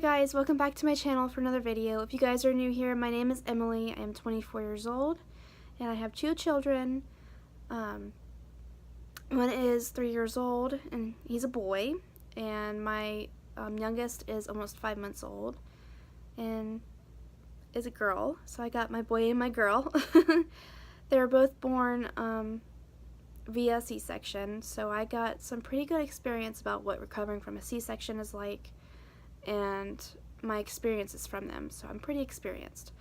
Hi guys, welcome back to my channel for another video. If you guys are new here, my name is Emily. I am 24 years old and I have two children. One is 3 years old and he's a boy, and my youngest is almost 5 months old and is a girl. So I got my boy and my girl. They were both born via C-section, so I got some pretty good experience about what recovering from a C-section is like and my experiences from them, so I'm pretty experienced.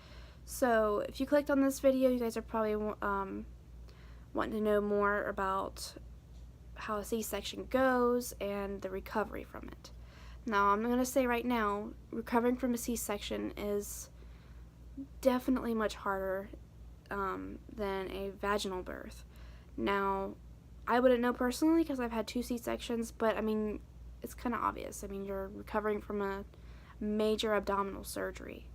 So if you clicked on this video, you guys are probably wanting to know more about how a C-section goes and the recovery from it. Now, I'm going to say right now, recovering from a C-section is definitely much harder than a vaginal birth. Now, I wouldn't know personally because I've had 2 C-sections, but I mean, it's kind of obvious. I mean, you're recovering from a major abdominal surgery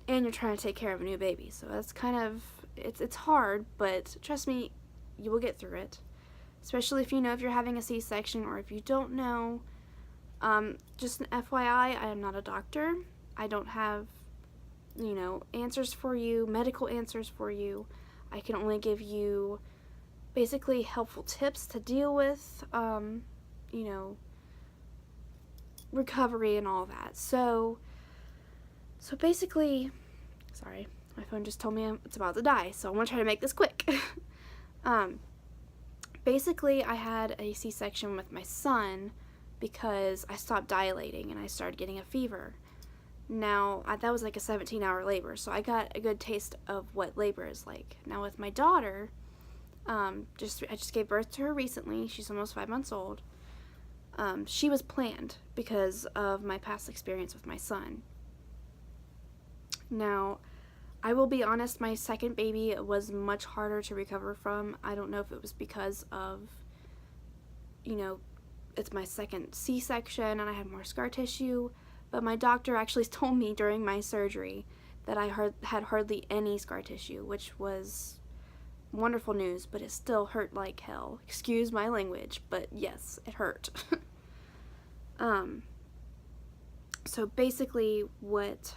and you're trying to take care of a new baby, so that's kind of, it's hard, but trust me, you will get through it. Especially if you know if you're having a C-section, or if you don't know, just an FYI, I am not a doctor. I don't have, you know, answers for you, medical answers for you. I can only give you basically helpful tips to deal with, you know, recovery and all that. So basically, sorry, my phone just told me it's about to die, so I'm gonna try to make this quick. Basically, I had a C-section with my son because I stopped dilating and I started getting a fever. Now, that was like a 17-hour labor, so I got a good taste of what labor is like. Now with my daughter, I just gave birth to her recently. She's almost 5 months old. She was planned because of my past experience with my son. Now, I will be honest, my second baby was much harder to recover from. I don't know if it was because of, you know, it's my second C-section and I have more scar tissue, but my doctor actually told me during my surgery that I had hardly any scar tissue, which was wonderful news, but it still hurt like hell. Excuse my language, but yes, it hurt. So basically what,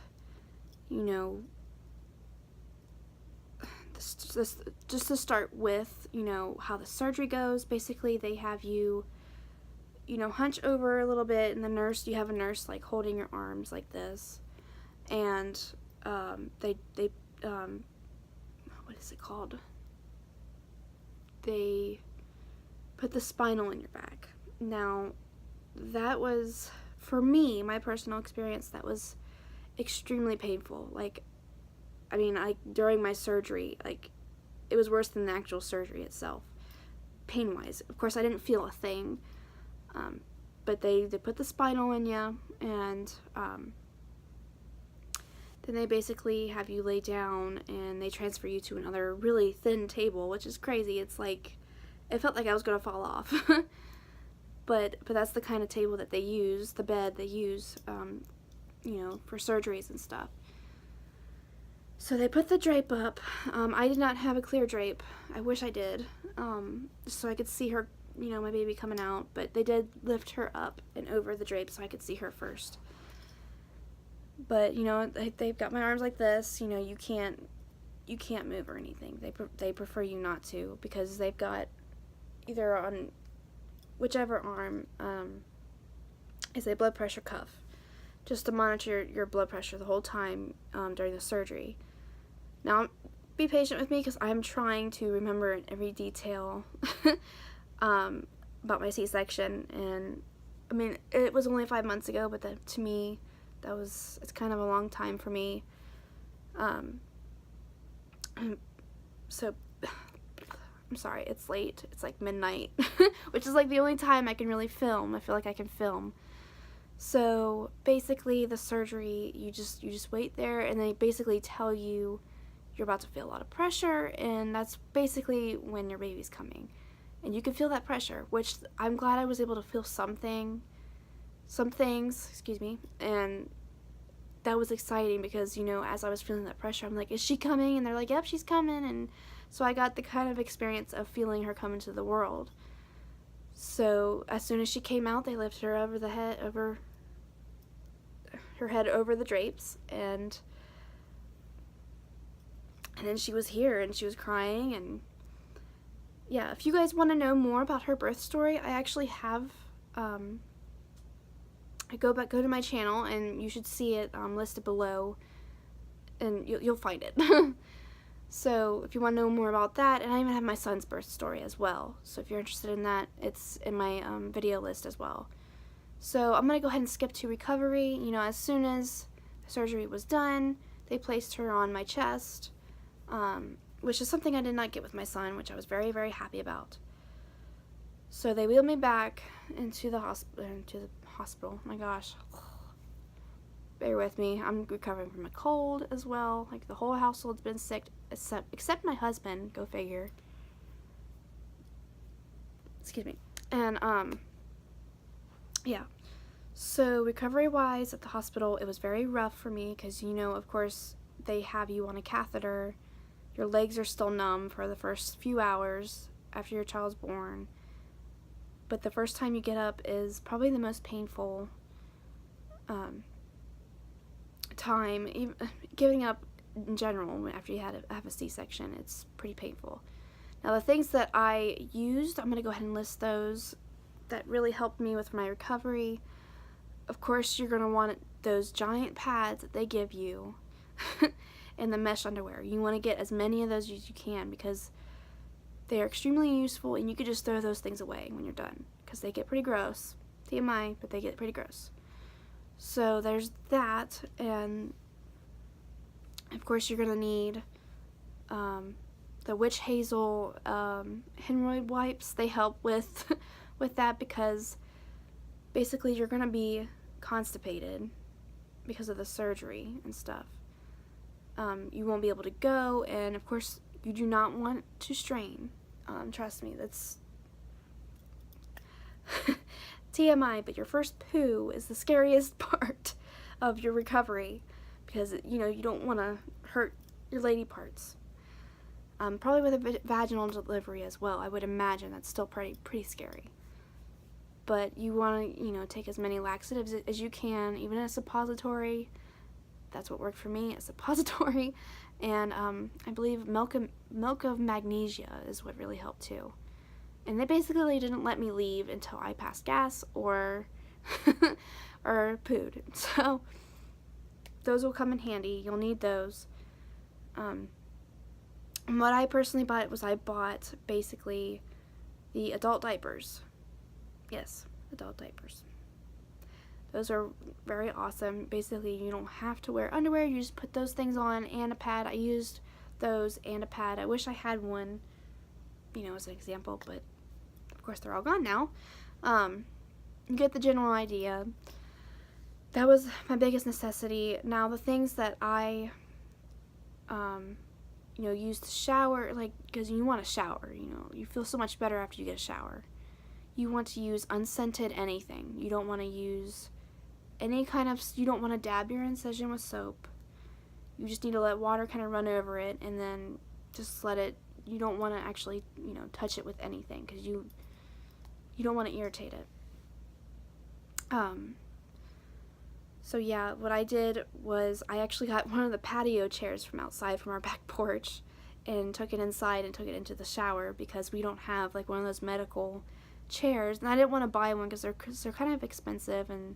you know, this, just to start with, you know, how the surgery goes, basically they have you, you know, hunch over a little bit, and you have a nurse like holding your arms like this, and what is it called? They put the spinal in your back. Now, that was, for me, my personal experience, that was extremely painful. Like, I mean, during my surgery, like, it was worse than the actual surgery itself, pain-wise. Of course, I didn't feel a thing, but they put the spinal in you, and then they basically have you lay down, and they transfer you to another really thin table, which is crazy. It's like, it felt like I was going to fall off. But that's the kind of table that they use, the bed they use, you know, for surgeries and stuff. So they put the drape up. I did not have a clear drape. I wish I did, so I could see her, you know, my baby coming out, but they did lift her up and over the drape so I could see her first. But, you know, they've got my arms like this, you know, you can't move or anything. They prefer you not to, because they've got either on whichever arm is a blood pressure cuff, just to monitor your blood pressure the whole time during the surgery. Now, be patient with me because I'm trying to remember every detail about my C-section, and I mean, it was only 5 months ago, but to me, it's kind of a long time for me. So, I'm sorry, it's late. It's like midnight, which is like the only time I can really film. I feel like I can film. So basically, the surgery, you just wait there, and they basically tell you you're about to feel a lot of pressure, and that's basically when your baby's coming. And you can feel that pressure, which I'm glad I was able to feel some things, excuse me, and that was exciting because, you know, as I was feeling that pressure, I'm like, is she coming? And they're like, yep, she's coming. And so I got the kind of experience of feeling her come into the world. So as soon as she came out, they lifted her over the head, her head over the drapes, and then she was here, and she was crying. And yeah, if you guys want to know more about her birth story, I actually have, go to my channel, and you should see it listed below, and you'll find it. So if you want to know more about that, and I even have my son's birth story as well, so if you're interested in that, it's in my video list as well. So I'm going to go ahead and skip to recovery. You know, as soon as the surgery was done, they placed her on my chest, which is something I did not get with my son, which I was very, very happy about. So they wheeled me back into the hospital. My gosh. Bear with me. I'm recovering from a cold as well. Like, the whole household's been sick except my husband. Go figure. Excuse me. And yeah. So recovery-wise at the hospital, it was very rough for me because, you know, of course, they have you on a catheter. Your legs are still numb for the first few hours after your child's born. But the first time you get up is probably the most painful time. Even giving up in general after you have a C-section, it's pretty painful. Now, the things that I used, I'm going to go ahead and list those that really helped me with my recovery. Of course, you're going to want those giant pads that they give you and the mesh underwear. You want to get as many of those as you can because they are extremely useful, and you could just throw those things away when you're done because they get pretty gross. TMI, but they get pretty gross. So there's that, and of course you're going to need the witch hazel hemorrhoid wipes. They help with that because basically you're going to be constipated because of the surgery and stuff. You won't be able to go, and of course you do not want to strain. Trust me, that's TMI, but your first poo is the scariest part of your recovery because, you know, you don't want to hurt your lady parts. Probably with a vaginal delivery as well. I would imagine that's still pretty scary. But you want to, you know, take as many laxatives as you can, even a suppository. That's what worked for me, a suppository. And I believe milk of magnesia is what really helped too. And they basically didn't let me leave until I passed gas or or pooed. So those will come in handy. You'll need those. And what I personally bought was I bought basically the adult diapers. Yes, adult diapers. Those are very awesome. Basically, you don't have to wear underwear. You just put those things on and a pad. I used those and a pad. I wish I had one, you know, as an example, but of course they're all gone now. You get the general idea. That was my biggest necessity. Now, the things that I, you know, used to shower, like, because you want to shower, you know, you feel so much better after you get a shower. You want to use unscented anything. You don't want to use any kind of, you don't want to dab your incision with soap. You just need to let water kind of run over it and then just let it, you don't want to actually, you know, touch it with anything because you don't want to irritate it. So yeah, what I did was I actually got one of the patio chairs from outside from our back porch and took it inside and took it into the shower because we don't have like one of those medical chairs, and I didn't want to buy one because they're kind of expensive, and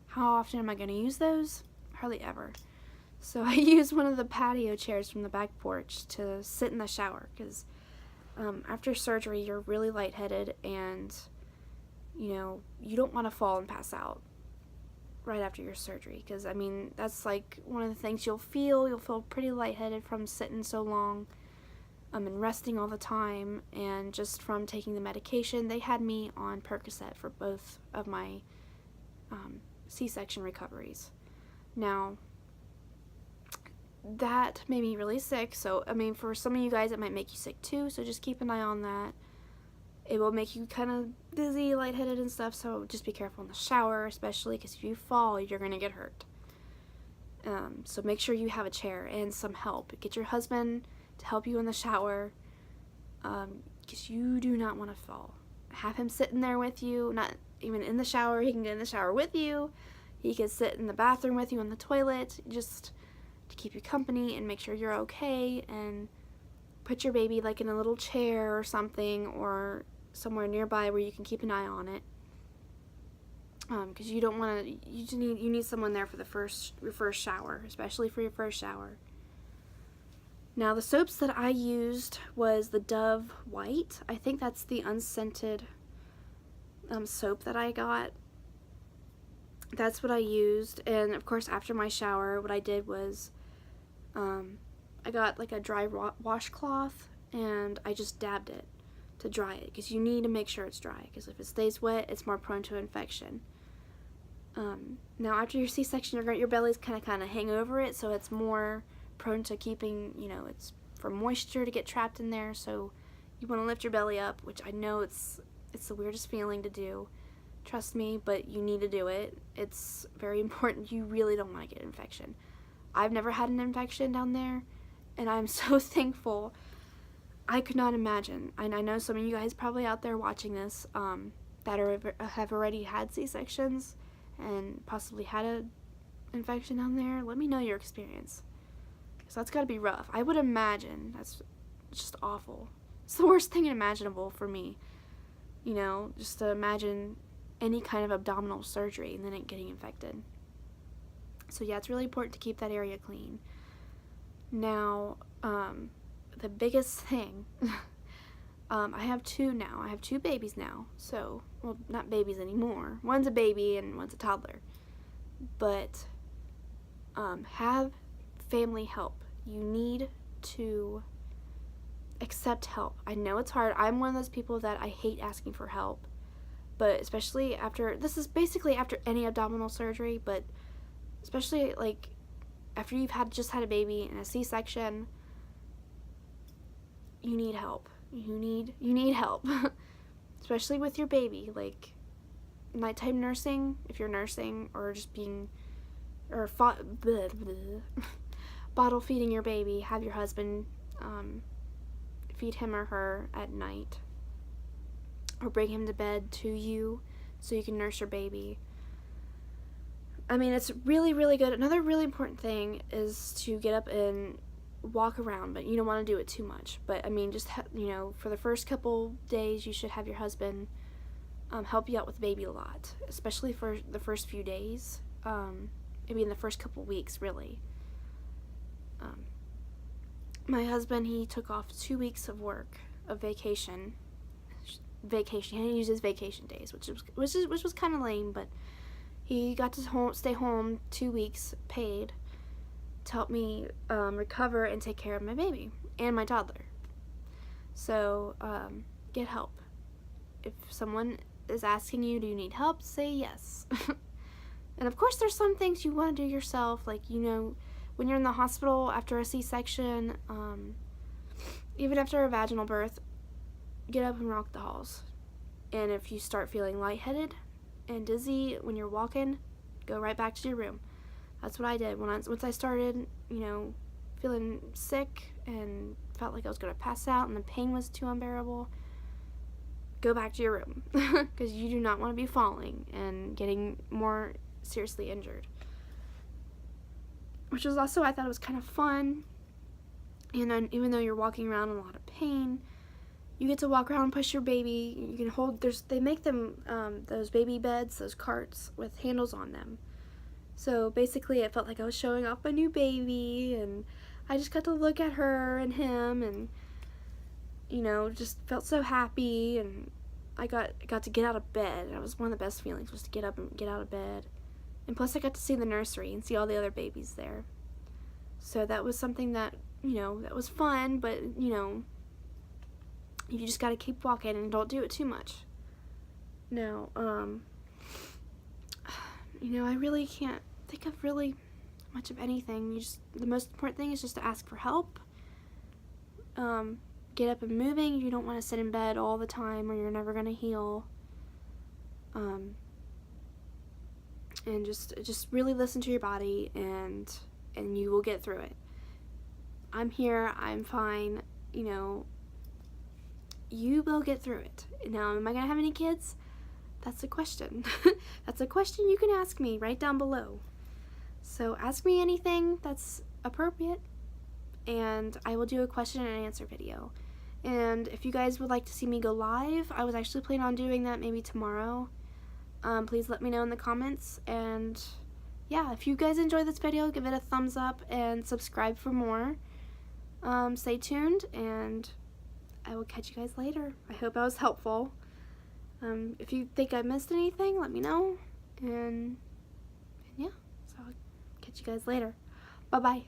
how often am I going to use those? Hardly ever. So I used one of the patio chairs from the back porch to sit in the shower because after surgery you're really lightheaded, and you know, you don't want to fall and pass out right after your surgery because, I mean, that's like one of the things you'll feel pretty lightheaded from sitting so long and resting all the time, and just from taking the medication. They had me on Percocet for both of my C-section recoveries. Now, that made me really sick, so, I mean, for some of you guys it might make you sick too, so just keep an eye on that. It will make you kind of dizzy, lightheaded and stuff, so just be careful in the shower, especially because if you fall, you're going to get hurt. So make sure you have a chair and some help. Get your husband to help you in the shower, because you do not want to fall. Have him sitting there with you, not even in the shower. He can get in the shower with you. He could sit in the bathroom with you on the toilet just to keep you company and make sure you're okay, and put your baby like in a little chair or something, or somewhere nearby where you can keep an eye on it. Because you don't want to, you need someone there for your first shower, especially for your first shower. Now, the soaps that I used was the Dove White. I think that's the unscented soap that I got. That's what I used. And of course, after my shower, what I did was I got like a dry washcloth, and I just dabbed it to dry it, because you need to make sure it's dry, because if it stays wet, it's more prone to infection. Now, after your C-section, your belly's kind of hang over it, so it's more prone to keeping, it's for moisture to get trapped in there. So you want to lift your belly up, which I know it's the weirdest feeling to do, trust me, but you need to do it. It's very important. You really don't want to get an infection. I've never had an infection down there, and I'm so thankful. I could not imagine, and I know some of you guys probably out there watching this that have already had C-sections and possibly had an infection down there. Let me know your experience, because that's got to be rough. I would imagine that's just awful. It's the worst thing imaginable for me, just to imagine any kind of abdominal surgery and then it getting infected. So yeah, it's really important to keep that area clean. Now, the biggest thing, I have two now. I have two babies now. So, well, not babies anymore. One's a baby and one's a toddler. But have family help. You need to accept help. I know it's hard. I'm one of those people that I hate asking for help. But especially this is basically after any abdominal surgery, but especially like after you've just had a baby and a C-section, you need help. You need help. Especially with your baby, like nighttime nursing, if you're nursing, or just bottle feeding your baby. Have your husband feed him or her at night, or bring him to bed to you so you can nurse your baby. I mean, it's really, really good. Another really important thing is to get up and walk around, but you don't want to do it too much. But I mean, just for the first couple days, you should have your husband help you out with the baby a lot, especially for the first few days. Maybe in the first couple weeks, really. My husband, he took off 2 weeks of work, of vacation. He used his vacation days, which was kind of lame, but he got to stay home 2 weeks paid to help me recover and take care of my baby and my toddler. So get help. If someone is asking you, do you need help, say yes. And of course there's some things you want to do yourself, like when you're in the hospital after a C-section, even after a vaginal birth, get up and walk the halls. And if you start feeling lightheaded and dizzy when you're walking, go right back to your room. That's what I did. Once I started, feeling sick and felt like I was going to pass out and the pain was too unbearable, go back to your room. Because you do not want to be falling and getting more seriously injured. Which was also, I thought it was kind of fun. And then, even though you're walking around in a lot of pain, you get to walk around and push your baby. You can hold, they make them, those baby beds, those carts with handles on them. So basically it felt like I was showing off my new baby, and I just got to look at her and him, and just felt so happy. And I got to get out of bed. And it was one of the best feelings, was to get up and get out of bed. And plus I got to see the nursery and see all the other babies there. So that was something that, that was fun, but you just got to keep walking and don't do it too much. Now, I really can't think of really much of anything. The most important thing is just to ask for help. Get up and moving. You don't want to sit in bed all the time, or you're never going to heal. And just really listen to your body, and you will get through it. I'm here. I'm fine. You will get through it. Now, am I going to have any kids? That's a question. That's a question you can ask me right down below. So ask me anything that's appropriate, and I will do a question and answer video. And if you guys would like to see me go live, I was actually planning on doing that maybe tomorrow. Please let me know in the comments. And yeah, if you guys enjoyed this video, give it a thumbs up and subscribe for more. Stay tuned, and I will catch you guys later. I hope I was helpful. If you think I missed anything, let me know. And yeah, so I'll catch you guys later. Bye-bye.